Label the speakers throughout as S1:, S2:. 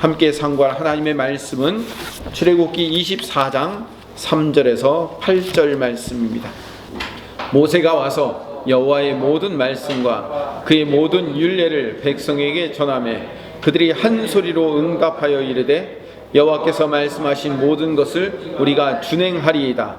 S1: 함께 상고할 하나님의 말씀은 출애굽기 24장 3절에서 8절 말씀입니다. 모세가 와서 여호와의 모든 말씀과 그의 모든 율례를 백성에게 전하매 그들이 한 소리로 응답하여 이르되 여호와께서 말씀하신 모든 것을 우리가 준행하리이다.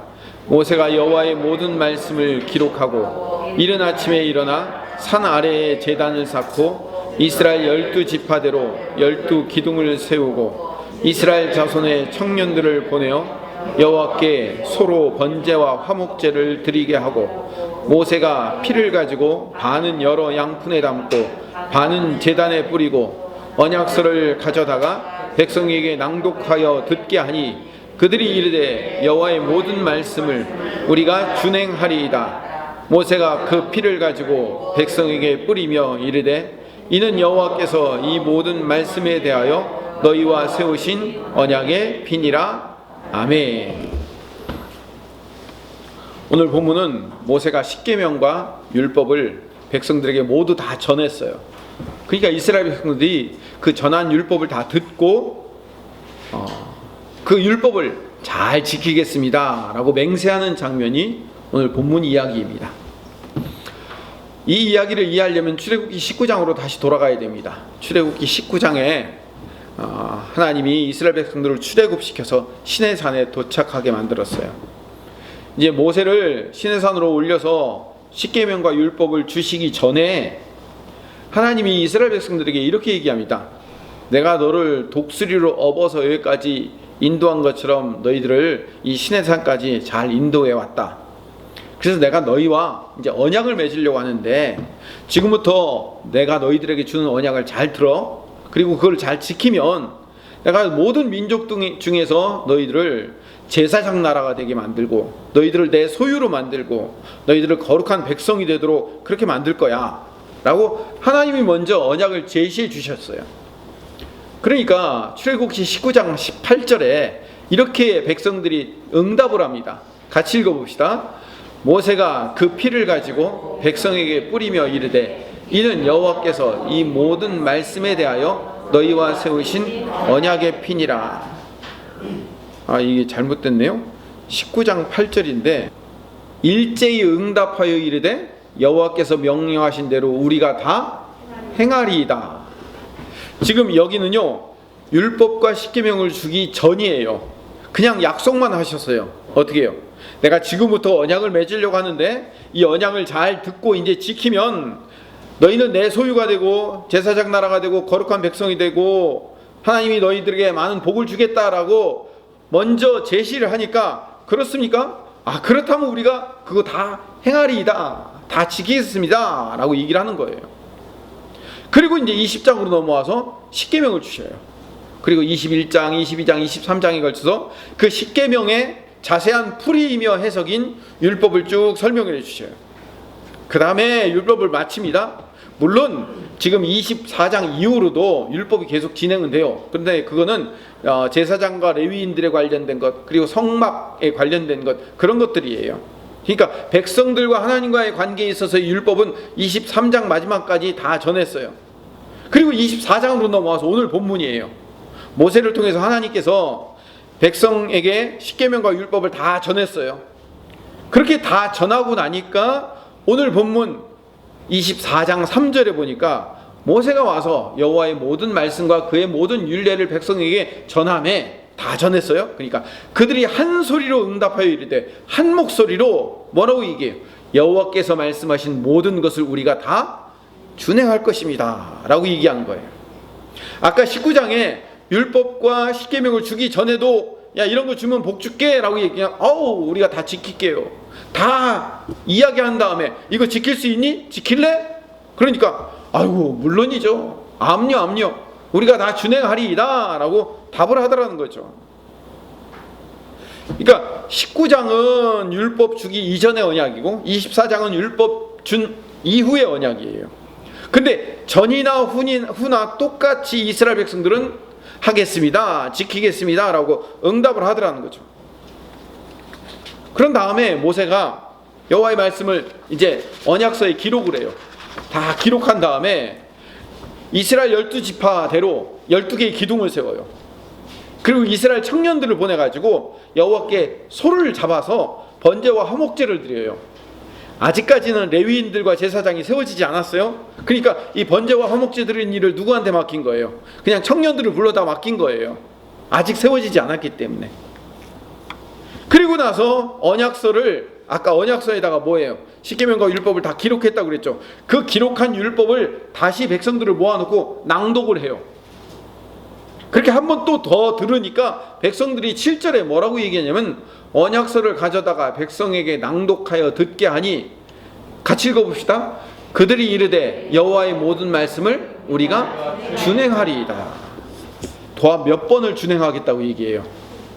S1: 모세가 여호와의 모든 말씀을 기록하고 이른 아침에 일어나 산 아래에 제단을 쌓고 이스라엘 12지파대로 12기둥을 세우고 이스라엘 자손의 청년들을 보내어 여호와께 소로 번제와 화목제를 드리게 하고 모세가 피를 가지고 반은 여러 양푼에 담고 반은 제단에 뿌리고 언약서를 가져다가 백성에게 낭독하여 듣게 하니 그들이 이르되 여호와의 모든 말씀을 우리가 준행하리이다. 모세가 그 피를 가지고 백성에게 뿌리며 이르되 이는 여호와께서 이 모든 말씀에 대하여 너희와 세우신 언약의 피니라. 아멘. 오늘 본문은 모세가 십계명과 율법을 백성들에게 모두 다 전했어요. 그러니까 이스라엘 백성들이 그 전한 율법을 다 듣고 그 율법을 잘 지키겠습니다 라고 맹세하는 장면이 오늘 본문 이야기입니다. 이 이야기를 이해하려면 출애굽기 19장으로 다시 돌아가야 됩니다. 출애굽기 19장에 하나님이 이스라엘 백성들을 출애굽시켜서 시내산에 도착하게 만들었어요. 이제 모세를 시내산으로 올려서 십계명과 율법을 주시기 전에 하나님이 이스라엘 백성들에게 이렇게 얘기합니다. 내가 너를 독수리로 업어서 여기까지 인도한 것처럼 너희들을 이 시내산까지 잘 인도해 왔다. 그래서 내가 너희와 이제 언약을 맺으려고 하는데 지금부터 내가 너희들에게 주는 언약을 잘 들어. 그리고 그걸 잘 지키면 내가 모든 민족 중에서 너희들을 제사장 나라가 되게 만들고 너희들을 내 소유로 만들고 너희들을 거룩한 백성이 되도록 그렇게 만들 거야 라고 하나님이 먼저 언약을 제시해 주셨어요. 그러니까 출애굽기 19장 18절에 이렇게 백성들이 응답을 합니다. 같이 읽어봅시다. 모세가 그 피를 가지고 백성에게 뿌리며 이르되 이는 여호와께서 이 모든 말씀에 대하여 너희와 세우신 언약의 피니라. 이게 잘못됐네요. 19장 8절인데 일제히 응답하여 이르되 여호와께서 명령하신 대로 우리가 다 행하리이다. 지금 여기는요 율법과 십계명을 주기 전이에요. 그냥 약속만 하셨어요. 어떻게 해요? 내가 지금부터 언약을 맺으려고 하는데 이 언약을 잘 듣고 이제 지키면 너희는 내 소유가 되고 제사장 나라가 되고 거룩한 백성이 되고 하나님이 너희들에게 많은 복을 주겠다라고 먼저 제시를 하니까 그렇습니까? 그렇다면 우리가 그거 다 행하리이다. 다 지키겠습니다 라고 얘기를 하는 거예요. 그리고 이제 20장으로 넘어와서 십계명을 주셔요. 그리고 21장, 22장, 23장에 걸쳐서 그 십계명의 자세한 풀이이며 해석인 율법을 쭉 설명해 주셔요. 그 다음에 율법을 마칩니다. 물론 지금 24장 이후로도 율법이 계속 진행은 돼요. 그런데 그거는 제사장과 레위인들에 관련된 것 그리고 성막에 관련된 것 그런 것들이에요. 그러니까 백성들과 하나님과의 관계에 있어서 율법은 23장 마지막까지 다 전했어요. 그리고 24장으로 넘어와서 오늘 본문이에요. 모세를 통해서 하나님께서 백성에게 십계명과 율법을 다 전했어요. 그렇게 다 전하고 나니까 오늘 본문 24장 3절에 보니까 모세가 와서 여호와의 모든 말씀과 그의 모든 율례를 백성에게 전하매 다 전했어요. 그러니까 그들이 한 소리로 응답하여 이르되 한 목소리로 뭐라고 얘기해요? 여호와께서 말씀하신 모든 것을 우리가 다 준행할 것입니다 라고 얘기한 거예요. 아까 19장에 율법과 십계명을 주기 전에도 야 이런 거 주면 복 줄게 라고 얘기하면 우리가 다 지킬게요. 다 이야기한 다음에 이거 지킬 수 있니? 지킬래? 그러니까 아이고 물론이죠. 암요 우리가 다 준행하리이다 라고 답을 하더라는 거죠. 그러니까 19장은 율법 주기 이전의 언약이고 24장은 율법 준 이후의 언약이에요. 근데 전이나 후나 똑같이 이스라엘 백성들은 하겠습니다, 지키겠습니다 라고 응답을 하더라는 거죠. 그런 다음에 모세가 여호와의 말씀을 이제 언약서에 기록을 해요. 다 기록한 다음에 이스라엘 12지파대로 12개의 기둥을 세워요. 그리고 이스라엘 청년들을 보내가지고 여호와께 소를 잡아서 번제와 화목제를 드려요. 아직까지는 레위인들과 제사장이 세워지지 않았어요. 그러니까 이 번제와 화목제 드리는 일을 누구한테 맡긴 거예요? 그냥 청년들을 불러다 맡긴 거예요. 아직 세워지지 않았기 때문에. 그리고 나서 언약서를, 아까 언약서에다가 뭐예요? 십계명과 율법을 다 기록했다고 그랬죠. 그 기록한 율법을 다시 백성들을 모아놓고 낭독을 해요. 그렇게 한 번 또 더 들으니까 백성들이 7절에 뭐라고 얘기하냐면, 언약서를 가져다가 백성에게 낭독하여 듣게 하니, 같이 읽어봅시다. 그들이 이르되 여호와의 모든 말씀을 우리가 준행하리이다. 더 몇 번을 준행하겠다고 얘기해요?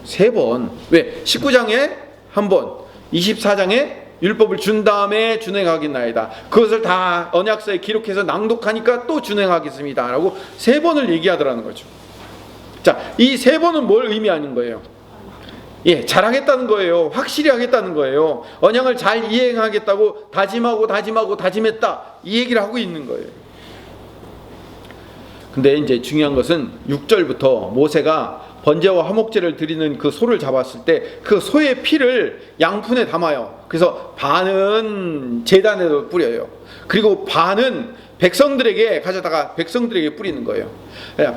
S1: 3번. 왜? 19장에 한 번, 24장에 율법을 준 다음에 준행하겠나이다. 그것을 다 언약서에 기록해서 낭독하니까 또 준행하겠습니다 라고 3번을 얘기하더라는 거죠. 자, 이 3번은 뭘 의미하는 거예요? 예, 잘하겠다는 거예요. 확실히 하겠다는 거예요. 언약을 잘 이행하겠다고 다짐했다, 이 얘기를 하고 있는 거예요. 근데 이제 중요한 것은 6절부터 모세가 번제와 화목제를 드리는 그 소를 잡았을 때 그 소의 피를 양푼에 담아요. 그래서 반은 제단에도 뿌려요. 그리고 반은 백성들에게 가져다가 백성들에게 뿌리는 거예요.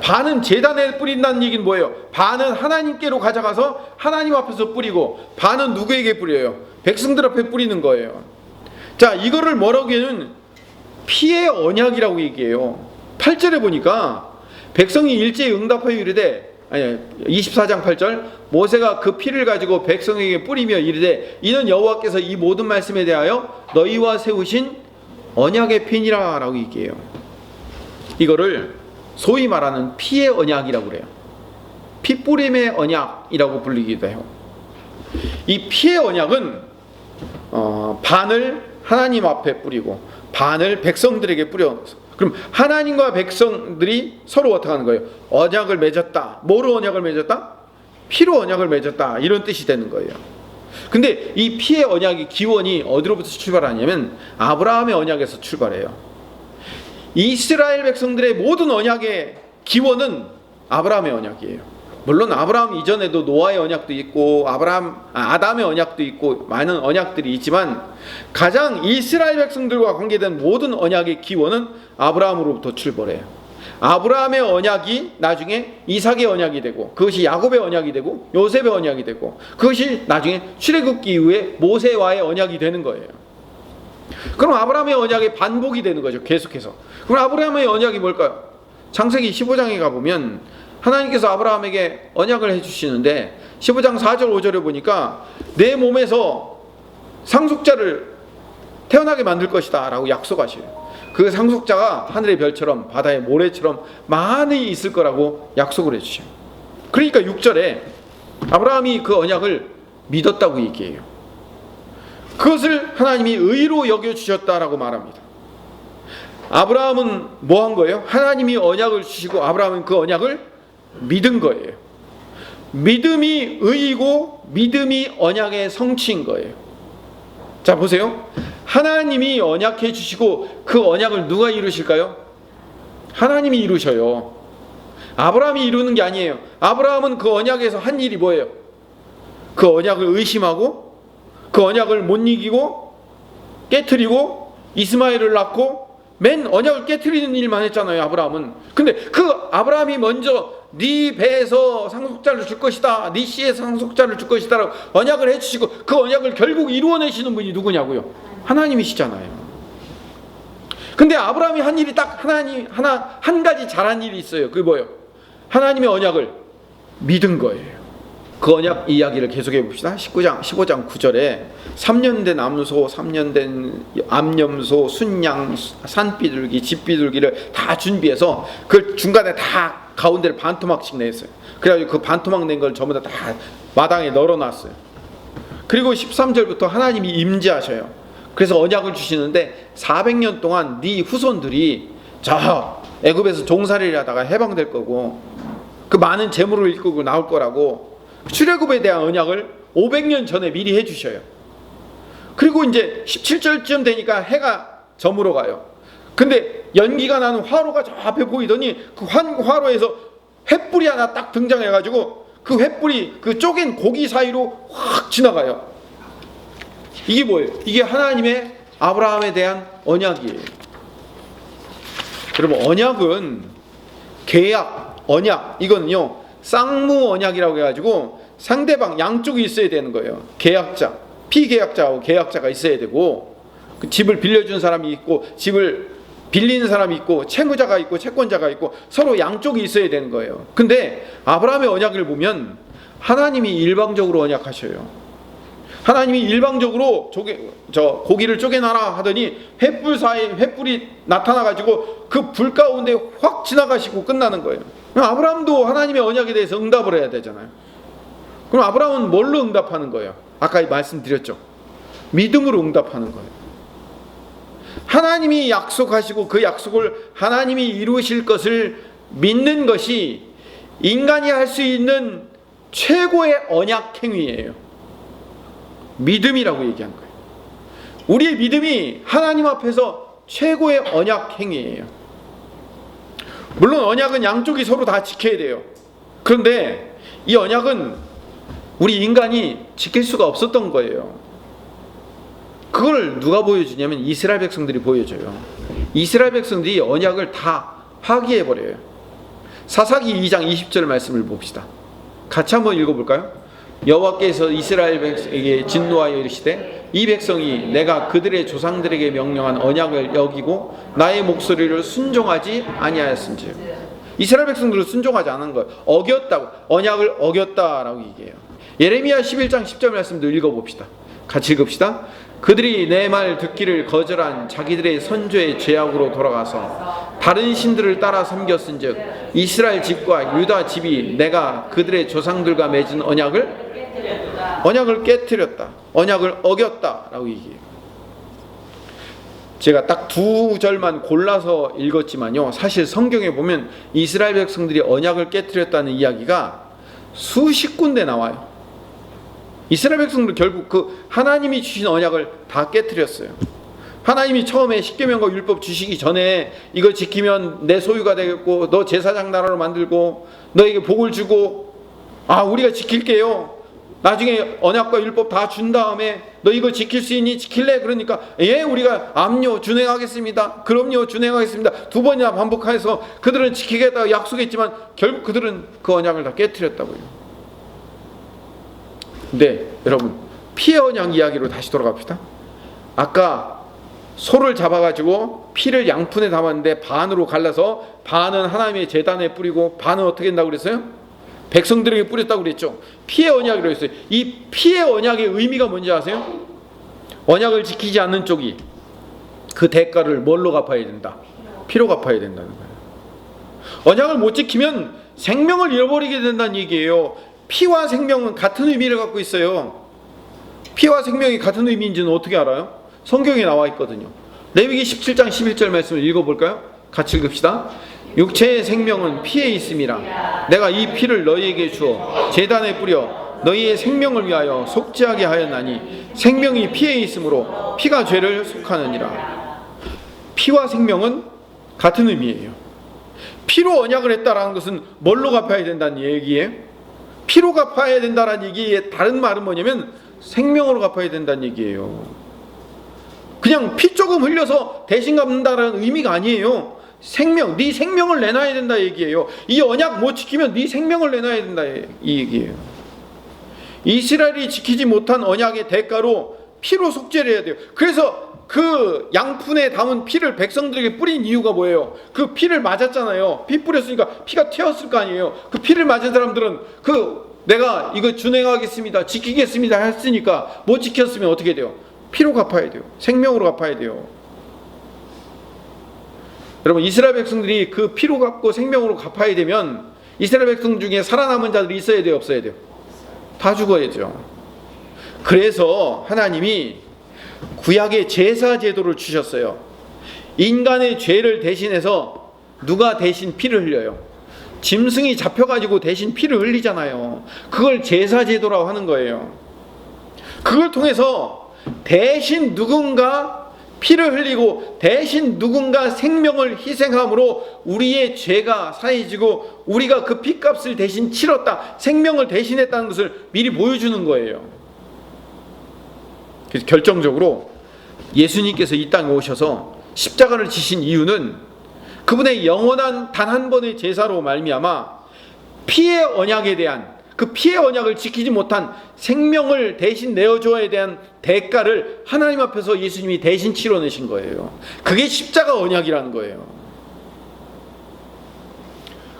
S1: 반은 제단에 뿌린다는 얘기는 뭐예요? 반은 하나님께로 가져가서 하나님 앞에서 뿌리고, 반은 누구에게 뿌려요? 백성들 앞에 뿌리는 거예요. 자, 이거를 뭐라고 하면 피의 언약이라고 얘기해요. 8절에 보니까 백성이 일제히 응답하여 이르되, 24장 8절, 모세가 그 피를 가지고 백성에게 뿌리며 이르되 이는 여호와께서 이 모든 말씀에 대하여 너희와 세우신 언약의 피니라 라고 얘기해요. 이거를 소위 말하는 피의 언약이라고 그래요. 피뿌림의 언약이라고 불리기도 해요. 이 피의 언약은 반을 하나님 앞에 뿌리고 반을 백성들에게 뿌려. 그럼 하나님과 백성들이 서로 어떻게 하는 거예요? 언약을 맺었다. 뭐로 언약을 맺었다? 피로 언약을 맺었다. 이런 뜻이 되는 거예요. 근데 이 피의 언약의 기원이 어디로부터 출발하냐면 아브라함의 언약에서 출발해요. 이스라엘 백성들의 모든 언약의 기원은 아브라함의 언약이에요. 물론 아브라함 이전에도 노아의 언약도 있고 아담의 언약도 있고 많은 언약들이 있지만, 가장 이스라엘 백성들과 관계된 모든 언약의 기원은 아브라함으로부터 출발해요. 아브라함의 언약이 나중에 이삭의 언약이 되고, 그것이 야곱의 언약이 되고 요셉의 언약이 되고, 그것이 나중에 출애굽기 이후에 모세와의 언약이 되는 거예요. 그럼 아브라함의 언약의 반복이 되는 거죠. 계속해서. 그럼 아브라함의 언약이 뭘까요? 창세기 15장에 가보면 하나님께서 아브라함에게 언약을 해주시는데 15장 4절 5절에 보니까 내 몸에서 상속자를 태어나게 만들 것이다 라고 약속하셔요. 그 상속자가 하늘의 별처럼 바다의 모래처럼 많이 있을 거라고 약속을 해주셔요. 그러니까 6절에 아브라함이 그 언약을 믿었다고 얘기해요. 그것을 하나님이 의로 여겨주셨다라고 말합니다. 아브라함은 뭐 한 거예요? 하나님이 언약을 주시고 아브라함은 그 언약을 믿은 거예요. 믿음이 의이고 믿음이 언약의 성취인 거예요. 자, 보세요. 하나님이 언약해 주시고 그 언약을 누가 이루실까요? 하나님이 이루셔요. 아브라함이 이루는 게 아니에요. 아브라함은 그 언약에서 한 일이 뭐예요? 그 언약을 의심하고 그 언약을 못 이기고 깨트리고 이스마엘을 낳고 맨 언약을 깨트리는 일만 했잖아요, 아브라함은. 근데 그 아브라함이 먼저 네 배에서 상속자를 줄 것이다, 네 씨의 상속자를 줄 것이다 라고 언약을 해주시고 그 언약을 결국 이루어내시는 분이 누구냐고요? 하나님이시잖아요. 근데 아브라함이 한 일이 딱 한 가지 잘한 일이 있어요. 그게 뭐예요? 하나님의 언약을 믿은 거예요. 그 언약 이야기를 계속해 봅시다. 15장 9절에 3년 된 암소, 3년 된 암염소, 순양, 산비둘기, 집비둘기를 다 준비해서 그 중간에 다 가운데를 반토막씩 냈어요. 그래가지고 그 반토막 낸 걸 전부 다 마당에 널어놨어요. 그리고 13절부터 하나님이 임재하셔요. 그래서 언약을 주시는데 400년 동안 네 후손들이 저 애굽에서 종살이를 하다가 해방될 거고 그 많은 재물을 이끌고 나올 거라고 출애굽에 대한 언약을 500년 전에 미리 해주셔요. 그리고 이제 17절쯤 되니까 해가 저물어 가요. 근데 연기가 나는 화로가 저 앞에 보이더니 그 화로에서 횃불이 하나 딱 등장해가지고 그 횃불이 그 쪼갠 고기 사이로 확 지나가요. 이게 뭐예요? 이게 하나님의 아브라함에 대한 언약이에요. 여러분, 언약은 계약, 언약, 이거는요 쌍무 언약이라고 해가지고 상대방 양쪽이 있어야 되는 거예요. 계약자, 피계약자하고 계약자가 있어야 되고, 그 집을 빌려준 사람이 있고 집을 빌리는 사람이 있고 채무자가 있고 채권자가 있고 서로 양쪽이 있어야 되는 거예요. 근데 아브라함의 언약을 보면 하나님이 일방적으로 언약하셔요. 하나님이 일방적으로 고기를 쪼개놔라 하더니 횃불이 나타나가지고 그 불 가운데 확 지나가시고 끝나는 거예요. 그럼 아브라함도 하나님의 언약에 대해서 응답을 해야 되잖아요. 그럼 아브라함은 뭘로 응답하는 거예요? 아까 말씀드렸죠. 믿음으로 응답하는 거예요. 하나님이 약속하시고 그 약속을 하나님이 이루실 것을 믿는 것이 인간이 할 수 있는 최고의 언약 행위예요. 믿음이라고 얘기한 거예요. 우리의 믿음이 하나님 앞에서 최고의 언약 행위예요. 물론 언약은 양쪽이 서로 다 지켜야 돼요. 그런데 이 언약은 우리 인간이 지킬 수가 없었던 거예요. 그걸 누가 보여주냐면 이스라엘 백성들이 보여줘요. 이스라엘 백성들이 언약을 다 파기해버려요. 사사기 2장 20절 말씀을 봅시다. 같이 한번 읽어볼까요? 여호와께서 이스라엘 백성에게 진노하여 이르시되 이 백성이 내가 그들의 조상들에게 명령한 언약을 여기고 나의 목소리를 순종하지 아니하였은즉. 이스라엘 백성들은 순종하지 않은 거예요. 어겼다고, 언약을 어겼다라고 얘기해요. 예레미야 11장 10절 말씀도 읽어봅시다. 같이 읽읍시다. 그들이 내 말 듣기를 거절한 자기들의 선조의 죄악으로 돌아가서 다른 신들을 따라 섬겼은즉 이스라엘 집과 유다 집이 내가 그들의 조상들과 맺은 언약을 깨뜨렸다. 언약을 어겼다라고 얘기해요. 제가 딱 두 절만 골라서 읽었지만요, 사실 성경에 보면 이스라엘 백성들이 언약을 깨뜨렸다는 이야기가 수십 군데 나와요. 이스라엘 백성들 결국 그 하나님이 주신 언약을 다 깨뜨렸어요. 하나님이 처음에 십계명과 율법 주시기 전에 이거 지키면 내 소유가 되겠고 너 제사장 나라로 만들고 너에게 복을 주고 우리가 지킬게요. 나중에 언약과 율법 다 준 다음에 너 이거 지킬 수 있니? 지킬래? 그러니까 우리가 암요 준행하겠습니다. 그럼요 준행하겠습니다. 두 번이나 반복해서 그들은 지키겠다고 약속했지만 결국 그들은 그 언약을 다 깨뜨렸다고요. 근데 여러분, 피의 언약 이야기로 다시 돌아갑시다. 아까 소를 잡아가지고 피를 양푼에 담았는데 반으로 갈라서 반은 하나님의 제단에 뿌리고 반은 어떻게 한다고 그랬어요? 백성들에게 뿌렸다고 그랬죠. 피의 언약이라고 했어요. 이 피의 언약의 의미가 뭔지 아세요? 언약을 지키지 않는 쪽이 그 대가를 뭘로 갚아야 된다? 피로 갚아야 된다는 거예요. 언약을 못 지키면 생명을 잃어버리게 된다는 얘기예요. 피와 생명은 같은 의미를 갖고 있어요. 피와 생명이 같은 의미인지는 어떻게 알아요? 성경에 나와 있거든요. 레위기 17장 11절 말씀을 읽어볼까요? 같이 읽읍시다. 육체의 생명은 피에 있음이라 내가 이 피를 너희에게 주어 제단에 뿌려 너희의 생명을 위하여 속죄하게 하였나니 생명이 피에 있으므로 피가 죄를 속하느니라. 피와 생명은 같은 의미예요. 피로 언약을 했다라는 것은 뭘로 갚아야 된다는 얘기예요? 피로 갚아야 된다는 얘기의 다른 말은 뭐냐면 생명으로 갚아야 된다는 얘기예요. 그냥 피 조금 흘려서 대신 갚는다는 의미가 아니에요. 생명, 네 생명을 내놔야 된다 얘기예요. 이 언약 못 지키면 네 생명을 내놔야 된다 이 얘기예요. 이스라엘이 지키지 못한 언약의 대가로 피로 속죄를 해야 돼요. 그래서 그 양푼에 담은 피를 백성들에게 뿌린 이유가 뭐예요? 그 피를 맞았잖아요. 피 뿌렸으니까 피가 튀었을 거 아니에요. 그 피를 맞은 사람들은 내가 이거 준행하겠습니다, 지키겠습니다 했으니까 못 지켰으면 어떻게 돼요? 피로 갚아야 돼요. 생명으로 갚아야 돼요. 여러분, 이스라엘 백성들이 그 피로 갚고 생명으로 갚아야 되면 이스라엘 백성 중에 살아남은 자들이 있어야 돼요, 없어야 돼요? 다 죽어야죠. 그래서 하나님이 구약의 제사 제도를 주셨어요. 인간의 죄를 대신해서 누가 대신 피를 흘려요? 짐승이 잡혀가지고 대신 피를 흘리잖아요. 그걸 제사 제도라고 하는 거예요. 그걸 통해서 대신 누군가 피를 흘리고 대신 누군가 생명을 희생함으로 우리의 죄가 사해지고 우리가 그 피값을 대신 치렀다, 생명을 대신했다는 것을 미리 보여주는 거예요. 그래서 결정적으로 예수님께서 이 땅에 오셔서 십자가를 지신 이유는 그분의 영원한 단 한 번의 제사로 말미암아 피의 언약에 대한, 그 피의 언약을 지키지 못한 생명을 대신 내어줘야 대한 대가를 하나님 앞에서 예수님이 대신 치러내신 거예요. 그게 십자가 언약이라는 거예요.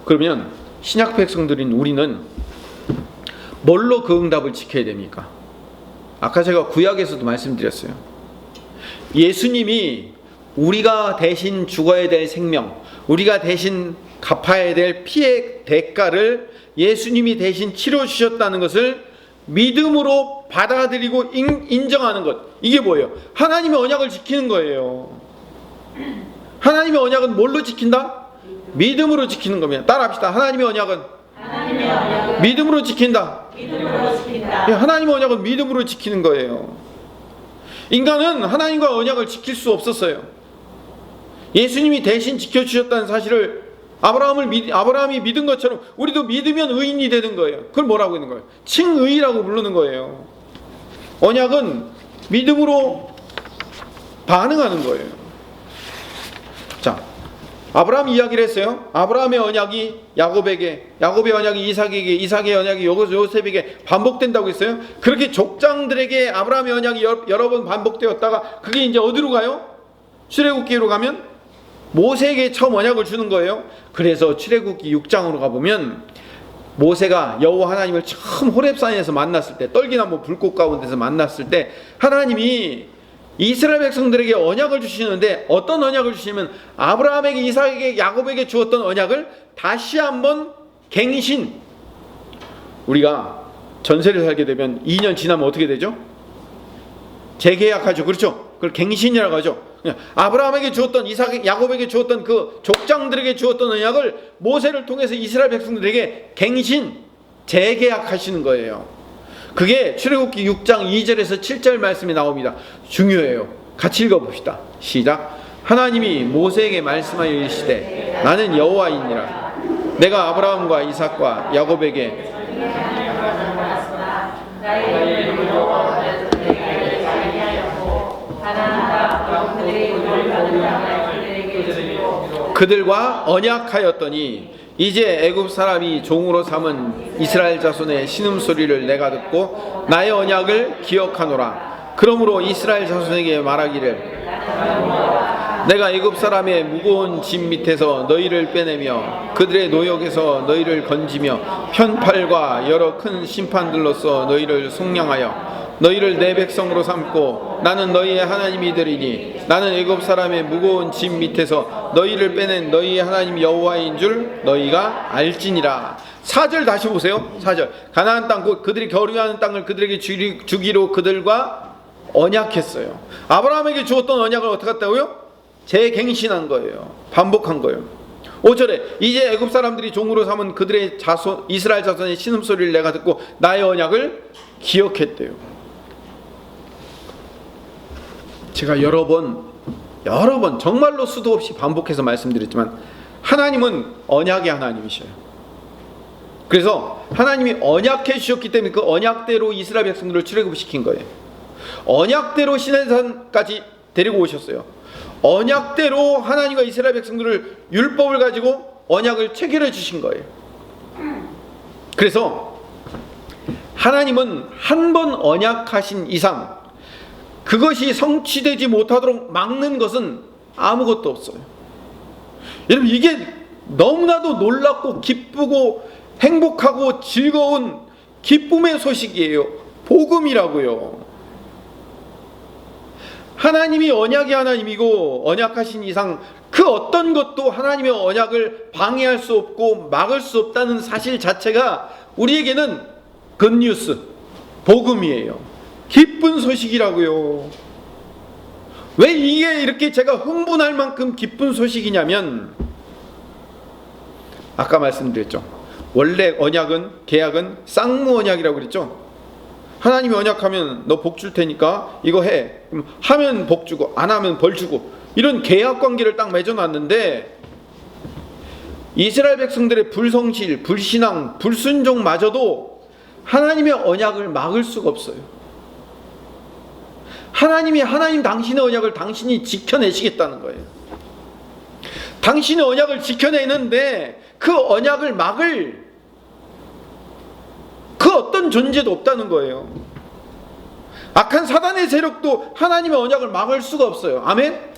S1: 그러면 신약 백성들인 우리는 뭘로 그 응답을 지켜야 됩니까? 아까 제가 구약에서도 말씀드렸어요. 예수님이 우리가 대신 죽어야 될 생명, 우리가 대신 갚아야 될 피의 대가를 예수님이 대신 치러주셨다는 것을 믿음으로 받아들이고 인정하는 것. 이게 뭐예요? 하나님의 언약을 지키는 거예요. 하나님의 언약은 뭘로 지킨다? 믿음으로 지키는 겁니다. 따라합시다. 하나님의 언약은 믿음으로 지킨다. 하나님의 언약은 믿음으로 지키는 거예요. 인간은 하나님과 언약을 지킬 수 없었어요. 예수님이 대신 지켜주셨다는 사실을 아브라함이 믿은 것처럼 우리도 믿으면 의인이 되는 거예요. 그걸 뭐라고 하는 거예요? 칭의라고 부르는 거예요. 언약은 믿음으로 반응하는 거예요. 자, 아브라함 이야기를 했어요. 아브라함의 언약이 야곱에게, 야곱의 언약이 이삭에게, 이삭의 언약이 요셉에게 반복된다고 했어요. 그렇게 족장들에게 아브라함의 언약이 여러 번 반복되었다가 그게 이제 어디로 가요? 출애굽기로 가면 모세에게 처음 언약을 주는 거예요. 그래서 출애굽기 6장으로 가보면 모세가 여호와 하나님을 처음 호렙산에서 만났을 때, 떨기나무 불꽃 가운데서 만났을 때 하나님이 이스라엘 백성들에게 언약을 주시는데 어떤 언약을 주시면 아브라함에게, 이삭에게, 야곱에게 주었던 언약을 다시 한번 갱신, 우리가 전세를 살게 되면 2년 지나면 어떻게 되죠? 재계약하죠. 그렇죠? 그걸 갱신이라고 하죠. 아브라함에게 주었던, 이삭, 야곱에게 주었던 그 족장들에게 주었던 언약을 모세를 통해서 이스라엘 백성들에게 갱신, 재계약하시는 거예요. 그게 출애굽기 6장 2절에서 7절 말씀이 나옵니다. 중요해요. 같이 읽어봅시다. 시작. 하나님이 모세에게 말씀하여 이르시되 나는 여호와이니라. 내가 아브라함과 이삭과 야곱에게 그들과 언약하였더니 이제 애굽 사람이 종으로 삼은 이스라엘 자손의 신음소리를 내가 듣고 나의 언약을 기억하노라. 그러므로 이스라엘 자손에게 말하기를 내가 애굽 사람의 무거운 짐 밑에서 너희를 빼내며 그들의 노역에서 너희를 건지며 편팔과 여러 큰 심판들로서 너희를 속량하여 너희를 내 백성으로 삼고 나는 너희의 하나님이 되리니 나는 애굽 사람의 무거운 짐 밑에서 너희를 빼낸 너희의 하나님 여호와인 줄 너희가 알지니라. 4절 다시 보세요. 4절. 가나안 땅 곧 그들이 거류하는 땅을 그들에게 주기로 그들과 언약했어요. 아브라함에게 주었던 언약을 어떻게 했다고요? 재갱신한 거예요. 반복한 거예요. 5절에 이제 애굽 사람들이 종으로 삼은 그들의 자손, 이스라엘 자손의 신음소리를 내가 듣고 나의 언약을 기억했대요. 제가 여러 번 정말로 수도 없이 반복해서 말씀드렸지만 하나님은 언약의 하나님이셔요. 그래서 하나님이 언약해 주셨기 때문에 그 언약대로 이스라엘 백성들을 출애굽시킨 거예요. 언약대로 시내산까지 데리고 오셨어요. 언약대로 하나님과 이스라엘 백성들을 율법을 가지고 언약을 체결해 주신 거예요. 그래서 하나님은 한 번 언약하신 이상 그것이 성취되지 못하도록 막는 것은 아무것도 없어요. 여러분, 이게 너무나도 놀랍고 기쁘고 행복하고 즐거운 기쁨의 소식이에요. 복음이라고요. 하나님이 언약의 하나님이고 언약하신 이상 그 어떤 것도 하나님의 언약을 방해할 수 없고 막을 수 없다는 사실 자체가 우리에게는 굿뉴스, 복음이에요. 기쁜 소식이라고요. 왜 이게 이렇게 제가 흥분할 만큼 기쁜 소식이냐면 아까 말씀드렸죠. 원래 언약은, 계약은 쌍무 언약이라고 그랬죠. 하나님이 언약하면 너 복 줄 테니까 이거 해. 그럼 하면 복 주고 안 하면 벌 주고, 이런 계약 관계를 딱 맺어놨는데 이스라엘 백성들의 불성실, 불신앙, 불순종마저도 하나님의 언약을 막을 수가 없어요. 하나님 당신의 언약을 당신이 지켜내시겠다는 거예요. 당신의 언약을 지켜내는데 그 언약을 막을 그 어떤 존재도 없다는 거예요. 악한 사단의 세력도 하나님의 언약을 막을 수가 없어요. 아멘?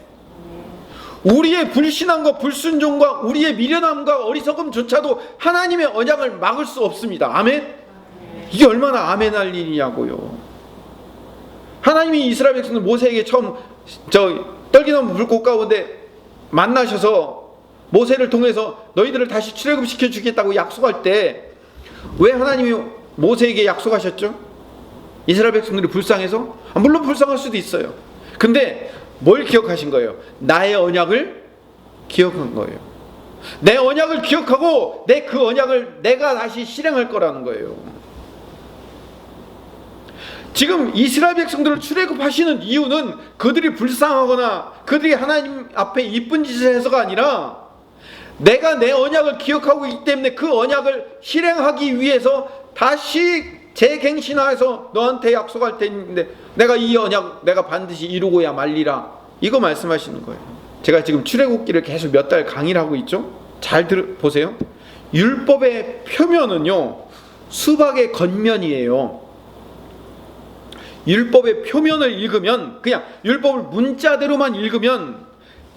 S1: 우리의 불신앙과 불순종과 우리의 미련함과 어리석음조차도 하나님의 언약을 막을 수 없습니다. 아멘? 이게 얼마나 아멘할 일이냐고요. 하나님이 이스라엘 백성들 모세에게 처음 떨기나무 불꽃 가운데 만나셔서 모세를 통해서 너희들을 다시 출애굽시켜 주겠다고 약속할 때 왜 하나님이 모세에게 약속하셨죠? 이스라엘 백성들이 불쌍해서? 물론 불쌍할 수도 있어요. 근데 뭘 기억하신 거예요? 나의 언약을 기억한 거예요. 내 언약을 기억하고 내 그 언약을 내가 다시 실행할 거라는 거예요. 지금 이스라엘 백성들을 출애굽하시는 이유는 그들이 불쌍하거나 그들이 하나님 앞에 이쁜 짓을 해서가 아니라 내가 내 언약을 기억하고 있기 때문에 그 언약을 실행하기 위해서 다시 재갱신하여서 너한테 약속할 텐데 내가 이 언약 내가 반드시 이루고야 말리라, 이거 말씀하시는 거예요. 제가 지금 출애굽기를 계속 몇 달 강의를 하고 있죠. 잘 보세요. 율법의 표면은요 수박의 겉면이에요. 율법의 표면을 읽으면, 그냥 율법을 문자대로만 읽으면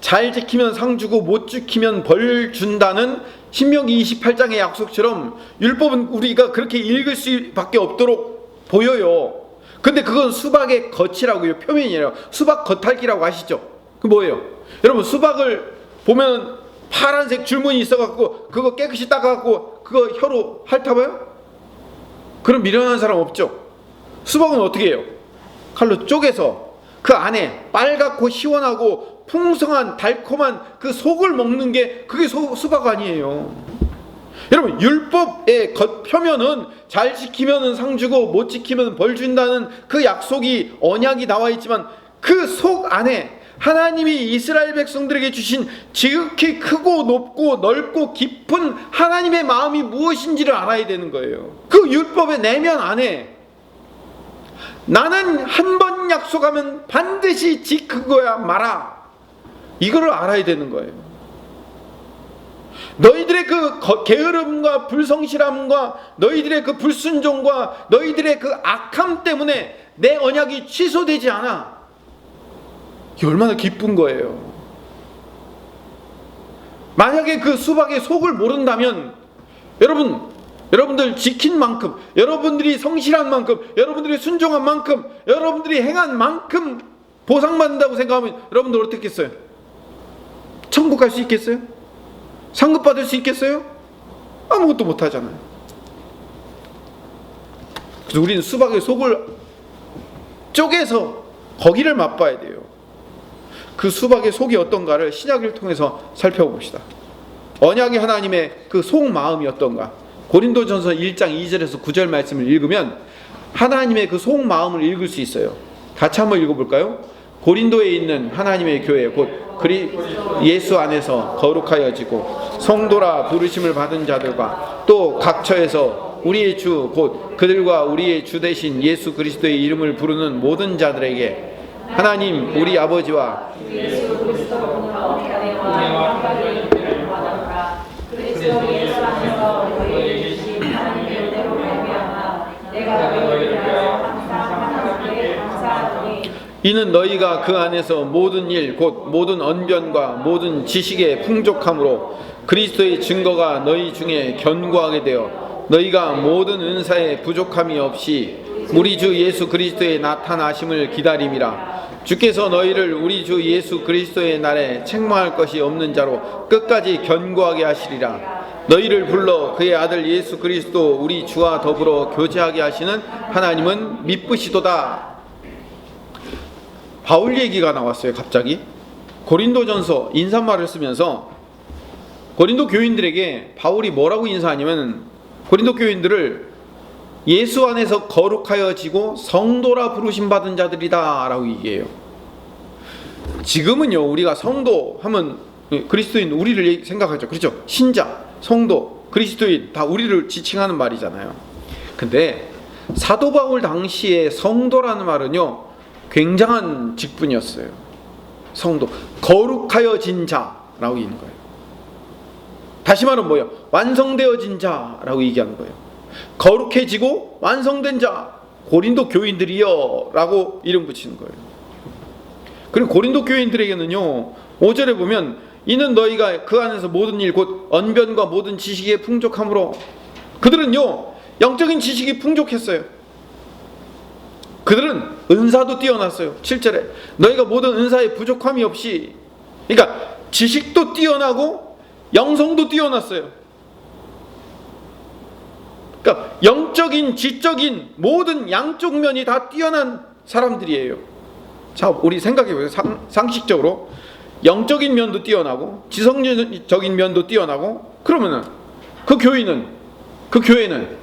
S1: 잘 지키면 상 주고 못 지키면 벌 준다는 신명기 28장의 약속처럼 율법은 우리가 그렇게 읽을 수밖에 없도록 보여요. 근데 그건 수박의 겉이라고요. 표면이에요. 수박 겉핥기라고 아시죠? 그 뭐예요? 여러분 수박을 보면 파란색 줄무늬 있어갖고 그거 깨끗이 닦아갖고 그거 혀로 핥아봐요? 그럼 미련한 사람 없죠? 수박은 어떻게 해요? 칼로 쪼개서 그 안에 빨갛고 시원하고 풍성한 달콤한 그 속을 먹는 게 그게 수박 아니에요. 여러분 율법의 겉표면은 잘 지키면 상 주고 못 지키면 벌 준다는 그 약속이 언약이 나와 있지만 그 속 안에 하나님이 이스라엘 백성들에게 주신 지극히 크고 높고 넓고 깊은 하나님의 마음이 무엇인지를 알아야 되는 거예요. 그 율법의 내면 안에 나는 한 번 약속하면 반드시 지키고야 마라, 이거를 알아야 되는 거예요. 너희들의 그 게으름과 불성실함과 너희들의 그 불순종과 너희들의 그 악함 때문에 내 언약이 취소되지 않아. 이게 얼마나 기쁜 거예요. 만약에 그 수박의 속을 모른다면 여러분들 지킨 만큼, 여러분들이 성실한 만큼, 여러분들이 순종한 만큼, 여러분들이 행한 만큼 보상받는다고 생각하면 여러분들 어떻게 했어요? 천국 갈 수 있겠어요? 상급 받을 수 있겠어요? 아무것도 못하잖아요. 그래서 우리는 수박의 속을 쪼개서 거기를 맛봐야 돼요. 그 수박의 속이 어떤가를 신약을 통해서 살펴봅시다. 언약의 하나님의 그 속마음이 어떤가. 고린도전서 1장 2절에서 9절 말씀을 읽으면 하나님의 그 속마음을 읽을 수 있어요. 같이 한번 읽어볼까요? 고린도에 있는 하나님의 교회 곧 예수 안에서 거룩하여지고 성도라 부르심을 받은 자들과 또 각처에서 우리의 주 곧 그들과 우리의 주 되신 예수 그리스도의 이름을 부르는 모든 자들에게 하나님 우리 아버지와 이는 너희가 그 안에서 모든 일 곧 모든 언변과 모든 지식의 풍족함으로 그리스도의 증거가 너희 중에 견고하게 되어 너희가 모든 은사에 부족함이 없이 우리 주 예수 그리스도의 나타나심을 기다림이라. 주께서 너희를 우리 주 예수 그리스도의 날에 책망할 것이 없는 자로 끝까지 견고하게 하시리라. 너희를 불러 그의 아들 예수 그리스도 우리 주와 더불어 교제하게 하시는 하나님은 미쁘시도다. 바울 얘기가 나왔어요. 갑자기 고린도전서 인사말을 쓰면서 고린도 교인들에게 바울이 뭐라고 인사하냐면 고린도 교인들을 예수 안에서 거룩하여지고 성도라 부르심 받은 자들이다 라고 얘기해요. 지금은요, 우리가 성도 하면 그리스도인 우리를 생각하죠. 그렇죠? 신자, 성도, 그리스도인 다 우리를 지칭하는 말이잖아요. 근데 사도 바울 당시에 성도라는 말은요, 굉장한 직분이었어요. 성도, 거룩하여진 자라고 있는 거예요. 다시 말하면 뭐예요? 완성되어진 자라고 얘기하는 거예요. 거룩해지고 완성된 자, 고린도 교인들이여 라고 이름 붙이는 거예요. 그리고 고린도 교인들에게는요, 5절에 보면 이는 너희가 그 안에서 모든 일 곧 언변과 모든 지식에 풍족함으로, 그들은요 영적인 지식이 풍족했어요. 그들은 은사도 뛰어났어요. 7절에 너희가 모든 은사에 부족함이 없이, 그러니까 지식도 뛰어나고 영성도 뛰어났어요. 그러니까 영적인, 지적인 모든 양쪽 면이 다 뛰어난 사람들이에요. 자, 우리 생각해보세요. 상식적으로 영적인 면도 뛰어나고 지성적인 면도 뛰어나고, 그러면은 그 교회는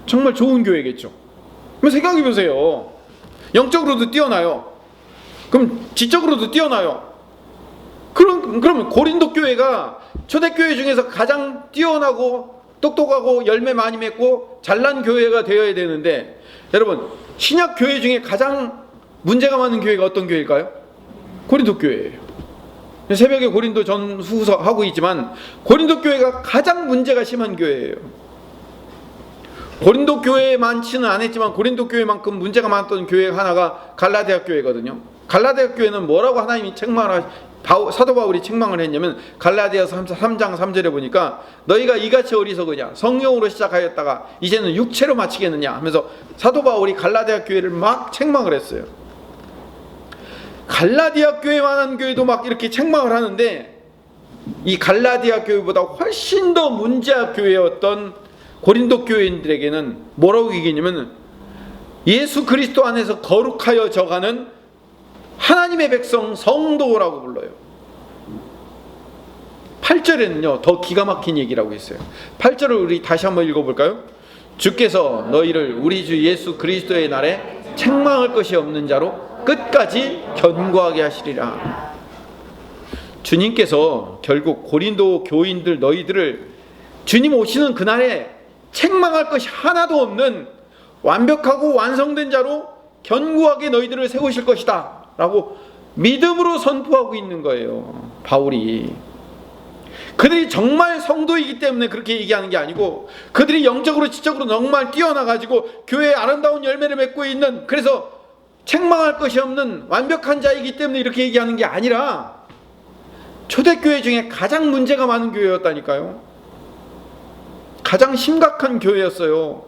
S1: 정말 좋은 교회겠죠. 그럼 생각해보세요. 영적으로도 뛰어나요. 그럼 지적으로도 뛰어나요. 그러면 고린도 교회가 초대교회 중에서 가장 뛰어나고 똑똑하고 열매 많이 맺고 잘난 교회가 되어야 되는데, 여러분 신약 교회 중에 가장 문제가 많은 교회가 어떤 교회일까요? 고린도 교회예요. 새벽에 고린도 전후서 하고 있지만 고린도 교회가 가장 문제가 심한 교회예요. 고린도 교회에 많지는 않았지만 고린도 교회만큼 문제가 많았던 교회 하나가 갈라디아 교회거든요. 갈라디아 교회는 뭐라고 하나님이 사도 바울이 책망을 했냐면, 갈라디아서 3장 3절에 보니까 너희가 이같이 어리석으냐, 성령으로 시작하였다가 이제는 육체로 마치겠느냐 하면서 사도 바울이 갈라디아 교회를 막 책망을 했어요. 갈라디아 교회만한 교회도 막 이렇게 책망을 하는데, 이 갈라디아 교회보다 훨씬 더 문제아 교회였던 고린도 교회인들에게는 뭐라고 얘기했냐면, 예수 그리스도 안에서 거룩하여 져가는 하나님의 백성 성도라고 불러요. 8절에는요 더 기가 막힌 얘기라고 했어요. 8절을 우리 다시 한번 읽어볼까요? 주께서 너희를 우리 주 예수 그리스도의 날에 책망할 것이 없는 자로 끝까지 견고하게 하시리라. 주님께서 결국 고린도 교인들 너희들을 주님 오시는 그날에 책망할 것이 하나도 없는 완벽하고 완성된 자로 견고하게 너희들을 세우실 것이다 라고 믿음으로 선포하고 있는 거예요, 바울이. 그들이 정말 성도이기 때문에 그렇게 얘기하는 게 아니고, 그들이 영적으로 지적으로 정말 뛰어나가지고 교회에 아름다운 열매를 맺고 있는, 그래서 책망할 것이 없는 완벽한 자이기 때문에 이렇게 얘기하는 게 아니라, 초대교회 중에 가장 문제가 많은 교회였다니까요. 가장 심각한 교회였어요.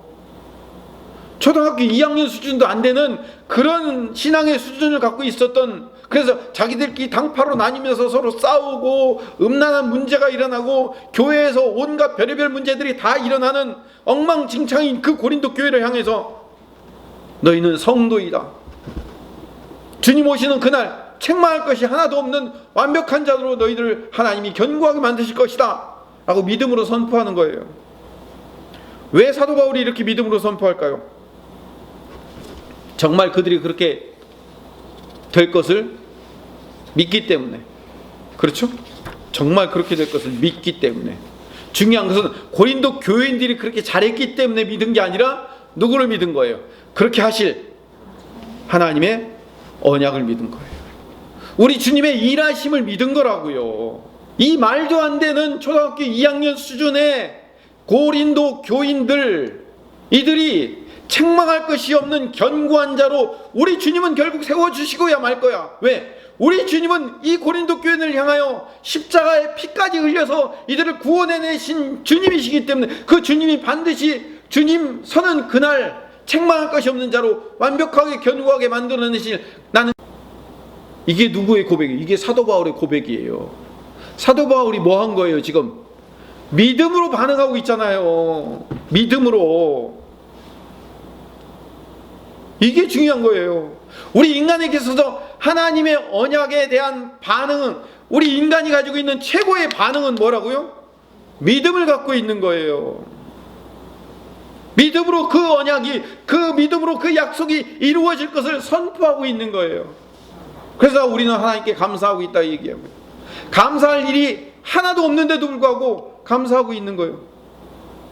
S1: 초등학교 2학년 수준도 안 되는 그런 신앙의 수준을 갖고 있었던, 그래서 자기들끼리 당파로 나뉘면서 서로 싸우고 음란한 문제가 일어나고 교회에서 온갖 별의별 문제들이 다 일어나는 엉망진창인 그 고린도 교회를 향해서 너희는 성도이다, 주님 오시는 그날 책망할 것이 하나도 없는 완벽한 자로 너희들 하나님이 견고하게 만드실 것이다 라고 믿음으로 선포하는 거예요. 왜 사도 바울이 이렇게 믿음으로 선포할까요? 정말 그들이 그렇게 될 것을 믿기 때문에. 그렇죠? 정말 그렇게 될 것을 믿기 때문에. 중요한 것은 고린도 교인들이 그렇게 잘했기 때문에 믿은 게 아니라 누구를 믿은 거예요? 그렇게 하실 하나님의 언약을 믿은 거예요. 우리 주님의 일하심을 믿은 거라고요. 이 말도 안 되는 초등학교 2학년 수준의 고린도 교인들, 이들이 책망할 것이 없는 견고한 자로 우리 주님은 결국 세워주시고야 말 거야. 왜? 우리 주님은 이 고린도 교인을 향하여 십자가의 피까지 흘려서 이들을 구원해내신 주님이시기 때문에, 그 주님이 반드시 주님 서는 그날 책망할 것이 없는 자로 완벽하게 견고하게 만들어내실, 나는, 이게 누구의 고백이에요? 이게 사도 바울의 고백이에요. 사도 바울이 뭐 한 거예요 지금? 믿음으로 반응하고 있잖아요. 믿음으로. 이게 중요한 거예요. 우리 인간에게서도 하나님의 언약에 대한 반응은, 우리 인간이 가지고 있는 최고의 반응은 뭐라고요? 믿음을 갖고 있는 거예요. 믿음으로 그 언약이, 그 믿음으로 그 약속이 이루어질 것을 선포하고 있는 거예요. 그래서 우리는 하나님께 감사하고 있다 얘기하고, 감사할 일이 하나도 없는데도 불구하고 감사하고 있는 거예요.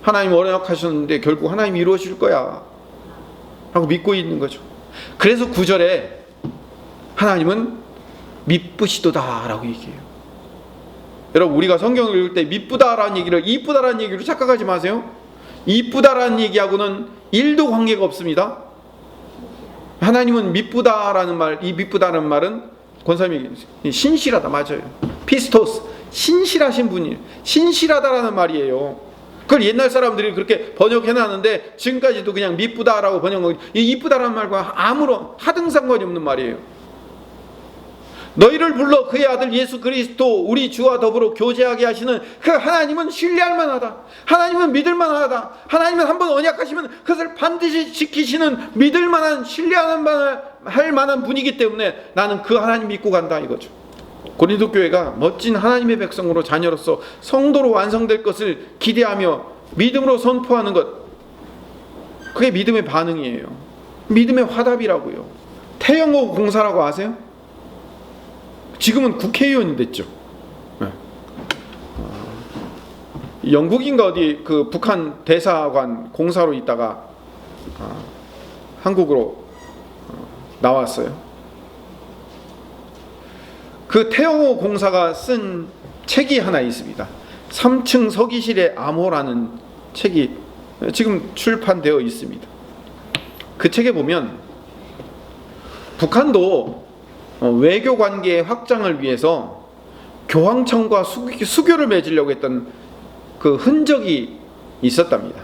S1: 하나님 언약하셨는데 결국 하나님이 이루어질 거야 라고 믿고 있는 거죠. 그래서 9절에 하나님은 미쁘시도다 라고 얘기해요. 여러분, 우리가 성경을 읽을 때 미쁘다라는 얘기를 이쁘다라는 얘기로 착각하지 마세요. 이쁘다라는 얘기하고는 1도 관계가 없습니다. 하나님은 미쁘다라는 말, 이 미쁘다는 말은 권사님이 신실하다, 맞아요. 피스토스, 신실하신 분이에요. 신실하다라는 말이에요. 그걸 옛날 사람들이 그렇게 번역해놨는데 지금까지도 그냥 미쁘다라고 번역하고, 이 이쁘다라는 말과 아무런 하등 상관이 없는 말이에요. 너희를 불러 그의 아들 예수 그리스도 우리 주와 더불어 교제하게 하시는 그 하나님은 신뢰할 만하다. 하나님은 믿을 만하다. 하나님은 한번 언약하시면 그것을 반드시 지키시는 믿을 만한, 신뢰할 만한 분이기 때문에 나는 그 하나님 믿고 간다 이거죠. 고린도 교회가 멋진 하나님의 백성으로, 자녀로서 성도로 완성될 것을 기대하며 믿음으로 선포하는 것, 그게 믿음의 반응이에요. 믿음의 화답이라고요. 태영호 공사라고 아세요? 지금은 국회의원이 됐죠. 네. 영국인가 어디 그 북한 대사관 공사로 있다가 한국으로 나왔어요. 그 태영호 공사가 쓴 책이 하나 있습니다. 3층 서기실의 암호라는 책이 지금 출판되어 있습니다. 그 책에 보면 북한도 외교 관계의 확장을 위해서 교황청과 수교를 맺으려고 했던 그 흔적이 있었답니다.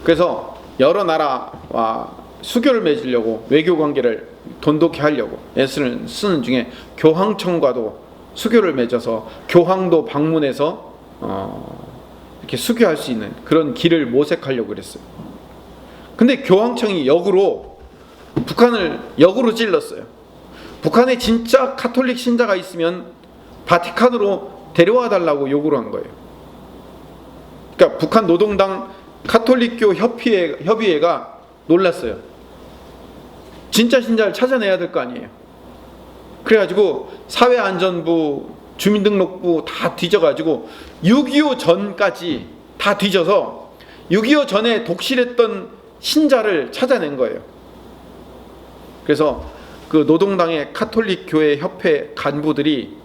S1: 그래서 여러 나라와 수교를 맺으려고, 외교 관계를 돈독히 하려고 애쓰는 쓰는 중에 교황청과도 수교를 맺어서 교황도 방문해서 이렇게 수교할 수 있는 그런 길을 모색하려고 그랬어요. 근데 교황청이 역으로 북한을 역으로 찔렀어요. 북한에 진짜 카톨릭 신자가 있으면 바티칸으로 데려와 달라고 요구를 한 거예요. 그러니까 북한 노동당 카톨릭교 협의회가 놀랐어요. 진짜 신자를 찾아내야 될 거 아니에요. 그래가지고 사회안전부, 주민등록부 다 뒤져가지고 6.25 전까지 다 뒤져서 6.25 전에 독실했던 신자를 찾아낸 거예요. 그래서 그 노동당의 카톨릭 교회 협회 간부들이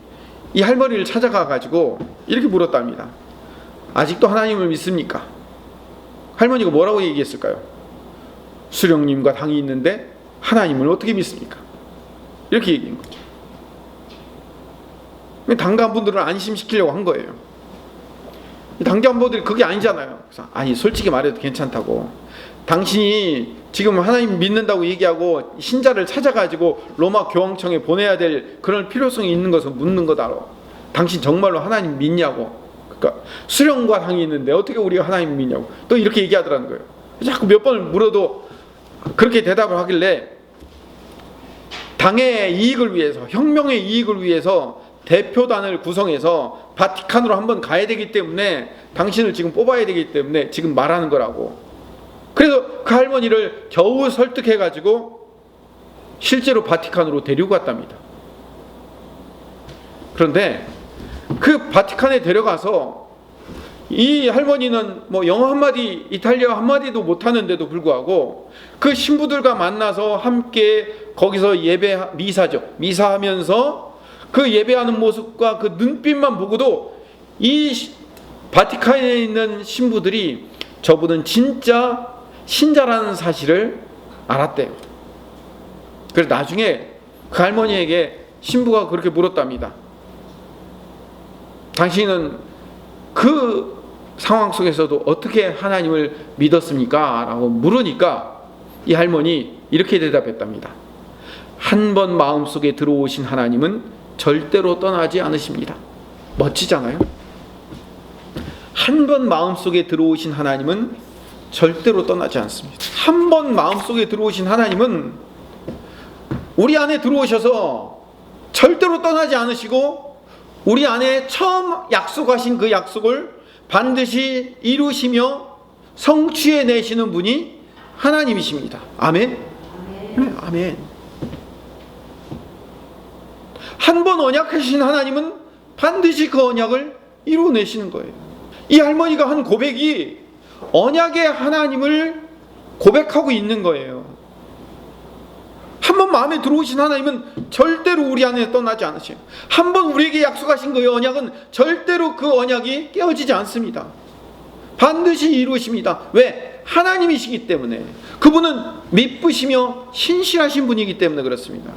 S1: 이 할머니를 찾아가 가지고 이렇게 물었답니다. 아직도 하나님을 믿습니까? 할머니가 뭐라고 얘기했을까요? 수령님과 당이 있는데 하나님을 어떻게 믿습니까? 이렇게 얘기한 거죠. 당 간부들을 안심시키려고 한 거예요. 당 간부들이 그게 아니잖아요. 그래서 아니, 솔직히 말해도 괜찮다고. 당신이 지금 하나님 믿는다고 얘기하고 신자를 찾아가지고 로마 교황청에 보내야 될 그런 필요성이 있는 것을 묻는 거다. 당신 정말로 하나님 믿냐고. 그러니까 수령과 당이 있는데 어떻게 우리가 하나님 믿냐고 또 이렇게 얘기하더라는 거예요. 자꾸 몇 번을 물어도 그렇게 대답을 하길래 당의 이익을 위해서, 혁명의 이익을 위해서 대표단을 구성해서 바티칸으로 한번 가야 되기 때문에 당신을 지금 뽑아야 되기 때문에 지금 말하는 거라고. 그래서 그 할머니를 겨우 설득해가지고 실제로 바티칸으로 데리고 갔답니다. 그런데 그 바티칸에 데려가서 이 할머니는 뭐 영어 한마디, 이탈리아 한마디도 못하는데도 불구하고 그 신부들과 만나서 함께 거기서 미사하면서 그 예배하는 모습과 그 눈빛만 보고도 이 바티칸에 있는 신부들이 저분은 진짜 신자라는 사실을 알았대요. 그래서 나중에 그 할머니에게 신부가 그렇게 물었답니다. 당신은 그 상황 속에서도 어떻게 하나님을 믿었습니까? 라고 물으니까 이 할머니 이렇게 대답했답니다. 한 번 마음속에 들어오신 하나님은 절대로 떠나지 않으십니다. 멋지잖아요? 한 번 마음속에 들어오신 하나님은 절대로 떠나지 않습니다. 한 번 마음속에 들어오신 하나님은 우리 안에 들어오셔서 절대로 떠나지 않으시고 우리 안에 처음 약속하신 그 약속을 반드시 이루시며 성취해 내시는 분이 하나님이십니다. 아멘? 네, 아멘. 한 번 언약하신 하나님은 반드시 그 언약을 이루어내시는 거예요. 이 할머니가 한 고백이 언약의 하나님을 고백하고 있는 거예요. 한 번 마음에 들어오신 하나님은 절대로 우리 안에 떠나지 않으셔요. 한 번 우리에게 약속하신 그 언약은 절대로 그 언약이 깨어지지 않습니다. 반드시 이루십니다. 왜? 하나님이시기 때문에. 그분은 미쁘시며 신실하신 분이기 때문에 그렇습니다.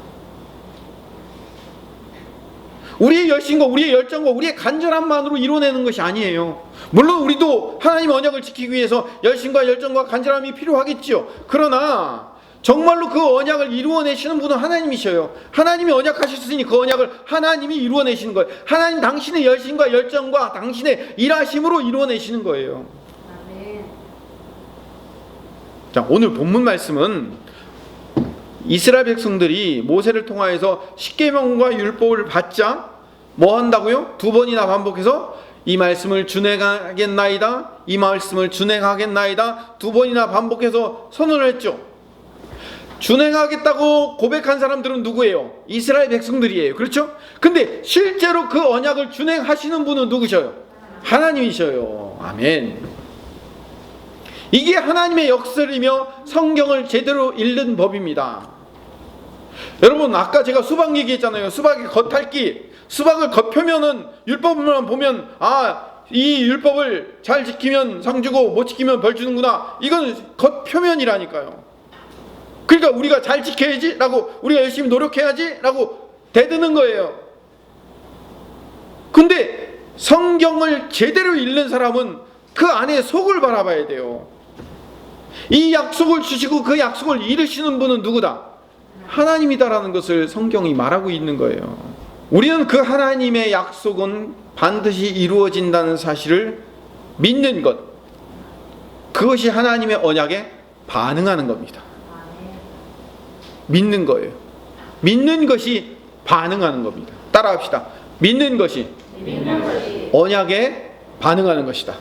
S1: 우리의 열심과 우리의 열정과 우리의 간절함만으로 이루어내는 것이 아니에요. 물론 우리도 하나님의 언약을 지키기 위해서 열심과 열정과 간절함이 필요하겠죠. 그러나 정말로 그 언약을 이루어내시는 분은 하나님이셔요. 하나님이 언약하셨으니 그 언약을 하나님이 이루어내시는 거예요. 하나님 당신의 열심과 열정과 당신의 일하심으로 이루어내시는 거예요. 자, 오늘 본문 말씀은 이스라엘 백성들이 모세를 통하여서 십계명과 율법을 받자 뭐 한다고요? 2번이나 반복해서 이 말씀을 준행하겠나이다, 이 말씀을 준행하겠나이다 2번이나 반복해서 선언을 했죠. 준행하겠다고 고백한 사람들은 누구예요? 이스라엘 백성들이에요. 그렇죠? 근데 실제로 그 언약을 준행하시는 분은 누구셔요? 하나님이셔요. 아멘. 이게 하나님의 역설이며 성경을 제대로 읽는 법입니다. 여러분, 아까 제가 수박 얘기했잖아요. 수박의 겉핥기. 수박을 겉표면은 율법만 보면 이 율법을 잘 지키면 상 주고 못 지키면 벌 주는구나. 이건 겉표면이라니까요. 그러니까 우리가 잘 지켜야지 라고, 우리가 열심히 노력해야지 라고 대드는 거예요. 근데 성경을 제대로 읽는 사람은 그 안에 속을 바라봐야 돼요. 이 약속을 주시고 그 약속을 이루시는 분은 누구다? 하나님이다라는 것을 성경이 말하고 있는 거예요. 우리는 그 하나님의 약속은 반드시 이루어진다는 사실을 믿는 것, 그것이 하나님의 언약에 반응하는 겁니다. 믿는 거예요. 믿는 것이 반응하는 겁니다. 따라합시다. 믿는 것이 언약에 반응하는 것이다.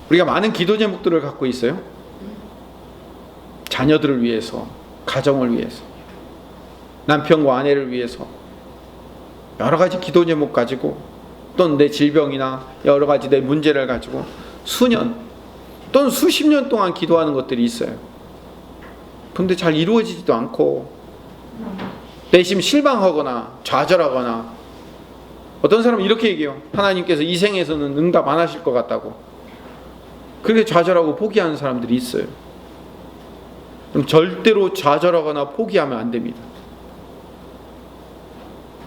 S1: 우리가 많은 기도 제목들을 갖고 있어요. 자녀들을 위해서, 가정을 위해서, 남편과 아내를 위해서 여러 가지 기도 제목 가지고, 또는 내 질병이나 여러 가지 내 문제를 가지고 수년 또는 수십 년 동안 기도하는 것들이 있어요. 근데 잘 이루어지지도 않고 내심 실망하거나 좌절하거나, 어떤 사람은 이렇게 얘기해요. 하나님께서 이 생에서는 응답 안 하실 것 같다고. 그렇게 좌절하고 포기하는 사람들이 있어요. 그럼 절대로 좌절하거나 포기하면 안 됩니다.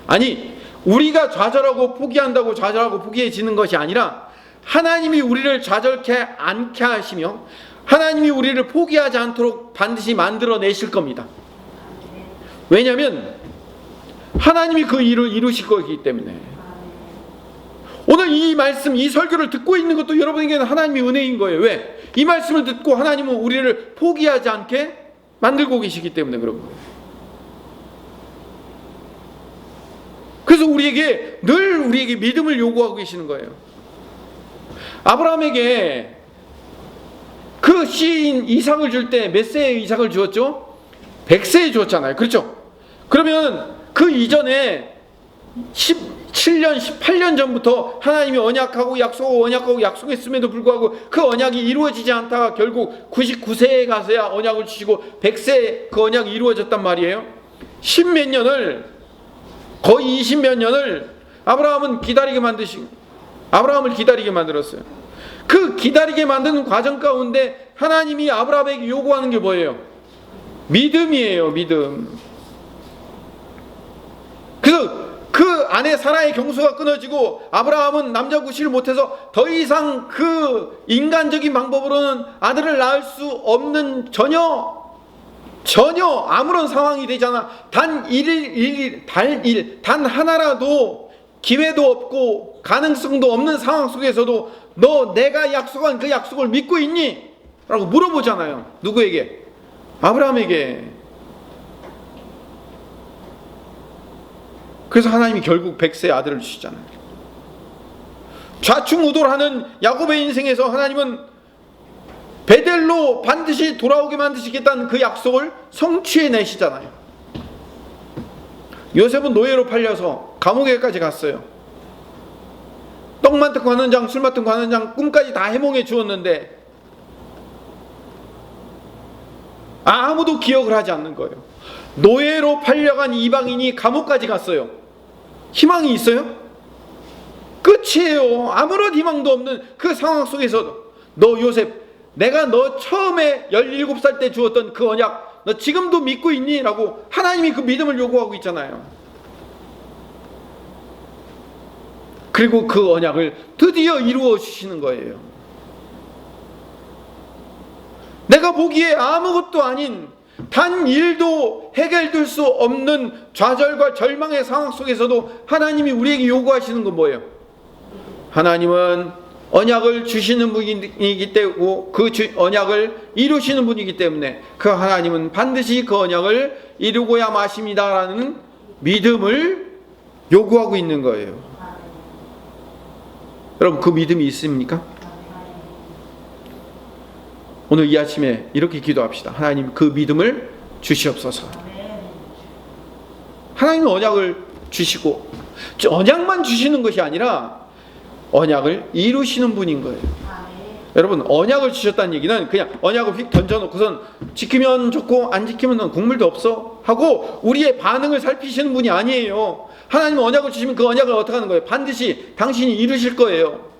S1: 아니, 우리가 좌절하고 포기한다고 좌절하고 포기해지는 것이 아니라 하나님이 우리를 좌절케 않게 하시며 하나님이 우리를 포기하지 않도록 반드시 만들어내실 겁니다. 왜냐하면 하나님이 그 일을 이루실 거기 때문에. 오늘 이 말씀, 이 설교를 듣고 있는 것도 여러분에게는 하나님의 은혜인 거예요. 왜? 이 말씀을 듣고 하나님은 우리를 포기하지 않게 만들고 계시기 때문에 그런 거예요. 그래서 늘 우리에게 믿음을 요구하고 계시는 거예요. 아브라함에게 그 씨인 이삭을 줄 때 몇 세의 이삭을 주었죠? 100세에 주었잖아요. 그렇죠? 그러면 그 이전에 17년, 18년 전부터 하나님이 언약하고 약속했음에도 불구하고 그 언약이 이루어지지 않다가 결국 99세에 가서야 언약을 주시고 100세에 그 언약이 이루어졌단 말이에요. 10몇 년을, 거의 20몇 년을 아브라함을 기다리게 만들었어요. 그 기다리게 만드는 과정 가운데 하나님이 아브라함에게 요구하는 게 뭐예요? 믿음이에요. 믿음. 그래서 그 안에 사라의 경수가 끊어지고 아브라함은 남자 구실을 못해서 더 이상 그 인간적인 방법으로는 아들을 낳을 수 없는 전혀 아무런 상황이 되잖아. 단 하나라도 기회도 없고 가능성도 없는 상황 속에서도 너 내가 약속한 그 약속을 믿고 있니? 라고 물어보잖아요. 누구에게? 아브라함에게. 그래서 하나님이 결국 100세의 아들을 주시잖아요. 좌충우돌하는 야곱의 인생에서 하나님은 베델로 반드시 돌아오게 만드시겠다는 그 약속을 성취해내시잖아요. 요셉은 노예로 팔려서 감옥에까지 갔어요. 떡 맡은 관원장, 술 맡은 관원장 꿈까지 다 해몽해 주었는데 아무도 기억을 하지 않는 거예요. 노예로 팔려간 이방인이 감옥까지 갔어요. 희망이 있어요? 끝이에요. 아무런 희망도 없는 그 상황 속에서 너 요셉, 내가 너 처음에 17살 때 주었던 그 언약 너 지금도 믿고 있니? 라고 하나님이 그 믿음을 요구하고 있잖아요. 그리고 그 언약을 드디어 이루어 주시는 거예요. 내가 보기에 아무것도 아닌 단 일도 해결될 수 없는 좌절과 절망의 상황 속에서도 하나님이 우리에게 요구하시는 건 뭐예요? 하나님은 언약을 주시는 분이기 때문에 그 언약을 이루시는 분이기 때문에 그 하나님은 반드시 그 언약을 이루고야 마십니다라는 믿음을 요구하고 있는 거예요. 여러분 그 믿음이 있습니까? 오늘 이 아침에 이렇게 기도합시다. 하나님 그 믿음을 주시옵소서. 하나님은 언약을 주시고 언약만 주시는 것이 아니라 언약을 이루시는 분인 거예요. 여러분 언약을 주셨다는 얘기는 그냥 언약을 휙 던져놓고선 지키면 좋고 안 지키면 국물도 없어 하고 우리의 반응을 살피시는 분이 아니에요. 하나님은 언약을 주시면 그 언약을 어떻게 하는 거예요? 반드시 당신이 이루실 거예요.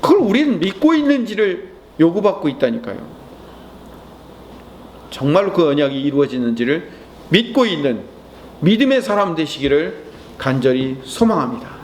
S1: 그걸 우리는 믿고 있는지를 요구받고 있다니까요. 정말로 그 언약이 이루어지는지를 믿고 있는 믿음의 사람 되시기를 간절히 소망합니다.